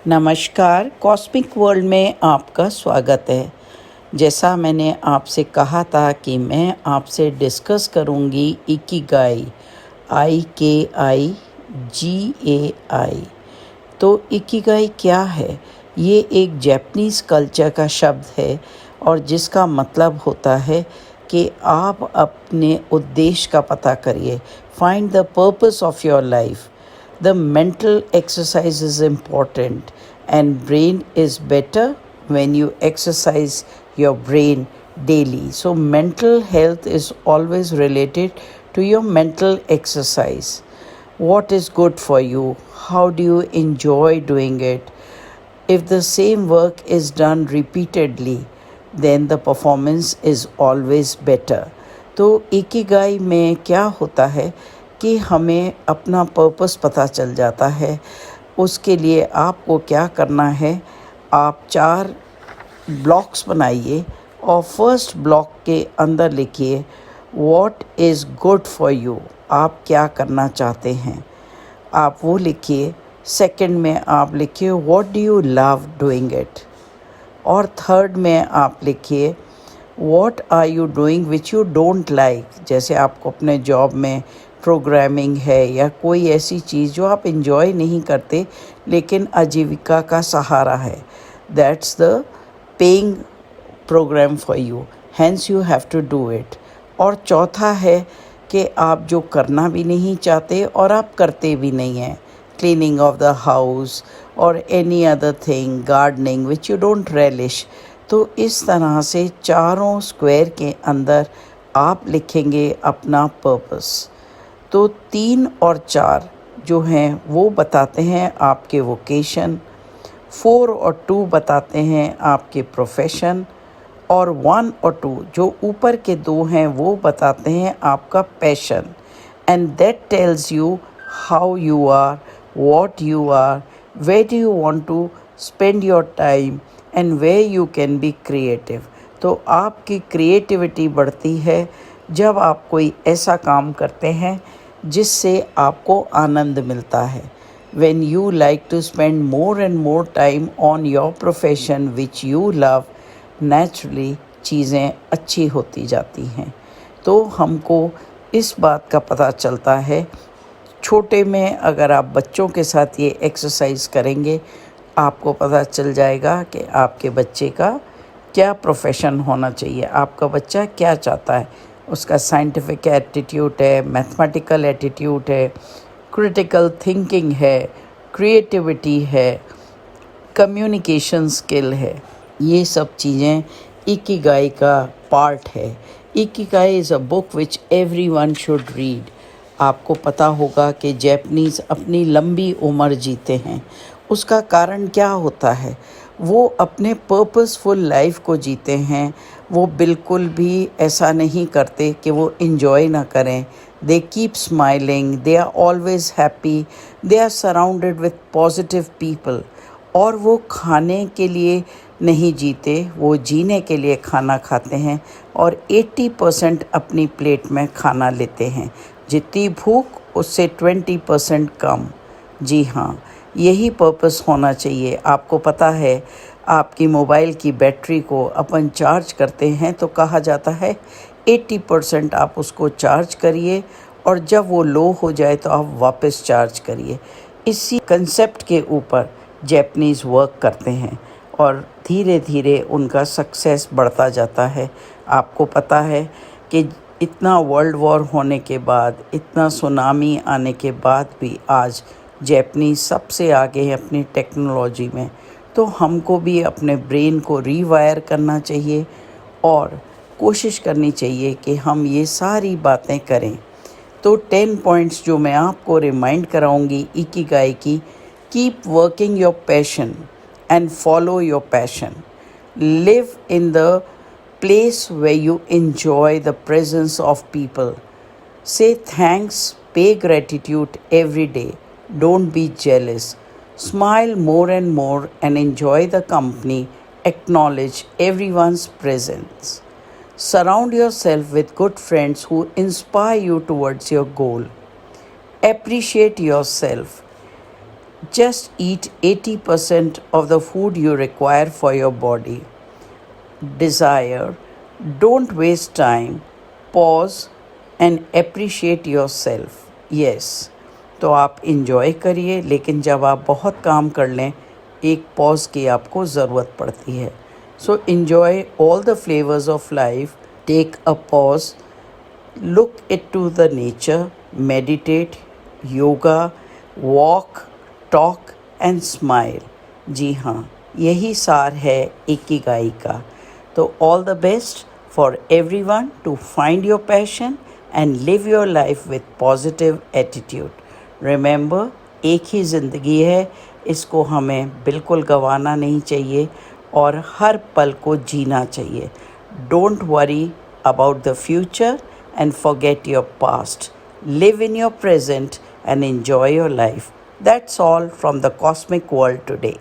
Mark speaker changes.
Speaker 1: नमस्कार, cosmic world में आपका स्वागत है। जैसा मैंने आपसे कहा था कि मैं आपसे डिस्कस करूंगी इकिगाई, IKIGAI। तो इकिगाई क्या है? ये एक जापानीज़ कल्चर का शब्द है और जिसका मतलब होता है कि आप अपने उद्देश्य का पता करिए। Find the purpose of your life. The mental exercise is important, and brain is better when you exercise your brain daily. So mental health is always related to your mental exercise. What is good for you? How do you enjoy doing it? If the same work is done repeatedly, then the performance is always better. तो Ikigai में क्या होता है कि हमें अपना purpose पता चल जाता है। उसके लिए आपको क्या करना है, आप 4 ब्लॉक्स बनाइए और फर्स्ट ब्लॉक के अंदर लिखिए what is good for you. आप क्या करना चाहते हैं, आप वो लिखिए। सेकंड में आप लिखिए what do you love doing it. और थर्ड में आप लिखिए what are you doing which you don't like. जैसे आपको अपने जॉब में प्रोग्रामिंग है या कोई ऐसी चीज़ जो आप इन्जॉय नहीं करते लेकिन आजीविका का सहारा है, that's the paying program for you, hence you have to do it. और चौथा है कि आप जो करना भी नहीं चाहते और आप करते भी नहीं हैं, क्लीनिंग ऑफ द हाउस और any other thing, gardening which you don't relish. तो इस तरह से चारों स्क्वायर के अंदर आप लिखेंगे अपना पर्पस। तो 3 और 4 जो हैं वो बताते हैं आपके वोकेशन, 4 और 2 बताते हैं आपके प्रोफेशन, और 1 और 2 जो ऊपर के 2 हैं वो बताते हैं आपका passion. And that tells you how you are, what you are, where do you want to spend your time and where you can be creative। तो आपकी क्रिएटिविटी बढ़ती है जब आप कोई ऐसा काम करते हैं जिससे आपको आनंद मिलता है। When you like to spend more and more time on your profession which you love, naturally चीज़ें अच्छी होती जाती हैं। तो हमको इस बात का पता चलता है, छोटे में अगर आप बच्चों के साथ ये एक्सरसाइज करेंगे आपको पता चल जाएगा कि आपके बच्चे का क्या प्रोफेशन होना चाहिए, आपका बच्चा क्या चाहता है। उसका साइंटिफिक एटीट्यूड है, मैथमेटिकल एटीट्यूड है, क्रिटिकल थिंकिंग है, क्रिएटिविटी है, कम्युनिकेशन स्किल है। ये सब चीज़ें इकिगाई का पार्ट है। Ikigai is a book which everyone should read. आपको पता होगा कि जैपनीज़ अपनी लंबी उम्र जीते हैं। उसका कारण क्या होता है, वो अपने पर्पसफुल लाइफ को जीते हैं। वो बिल्कुल भी ऐसा नहीं करते कि वो इन्जॉय ना करें। They keep smiling, they are always happy, they are surrounded with positive people. और वो खाने के लिए नहीं जीते, वो जीने के लिए खाना खाते हैं और 80% अपनी प्लेट में खाना लेते हैं। जितनी भूख उससे 20% कम। जी हाँ, यही पर्पस होना चाहिए। आपको पता है आपकी मोबाइल की बैटरी को अपन चार्ज करते हैं तो कहा जाता है 80% आप उसको चार्ज करिए और जब वो लो हो जाए तो आप वापस चार्ज करिए। इसी कंसेप्ट के ऊपर जैपनीज़ वर्क करते हैं और धीरे धीरे उनका सक्सेस बढ़ता जाता है। आपको पता है कि इतना वर्ल्ड वॉर होने के बाद, इतना सुनामी आने के बाद भी आज जैपनीज़ सबसे आगे हैं अपनी टेक्नोलॉजी में। तो हमको भी अपने ब्रेन को रीवायर करना चाहिए और कोशिश करनी चाहिए कि हम ये सारी बातें करें। तो 10 पॉइंट्स जो मैं आपको रिमाइंड कराऊंगी इकिगाई की: keep working your passion and follow your passion, live in the place where you enjoy the presence of people, say thanks, pay gratitude every day, don't be jealous, smile more and more and enjoy the company, acknowledge everyone's presence, surround yourself with good friends who inspire you towards your goal, appreciate yourself, Just eat 80% of the food you require for your body. Desire. Don't waste time. Pause and appreciate yourself. Yes. तो आप enjoy करिए, लेकिन जब आप बहुत काम कर लें, एक पॉज की आपको ज़रूरत पड़ती है. सो enjoy all the flavors of life. Take a pause. Look into the nature. Meditate. Yoga. Walk. Talk and smile. जी हाँ, यही सार है इकिगाई का. तो all the best for everyone to find your passion and live your life with positive attitude. Remember, एक ही ज़िंदगी है, इसको हमें बिल्कुल गंवाना नहीं चाहिए और हर पल को जीना चाहिए. Don't worry about the future and forget your past. Live in your present and enjoy your life. That's all from the cosmic world today.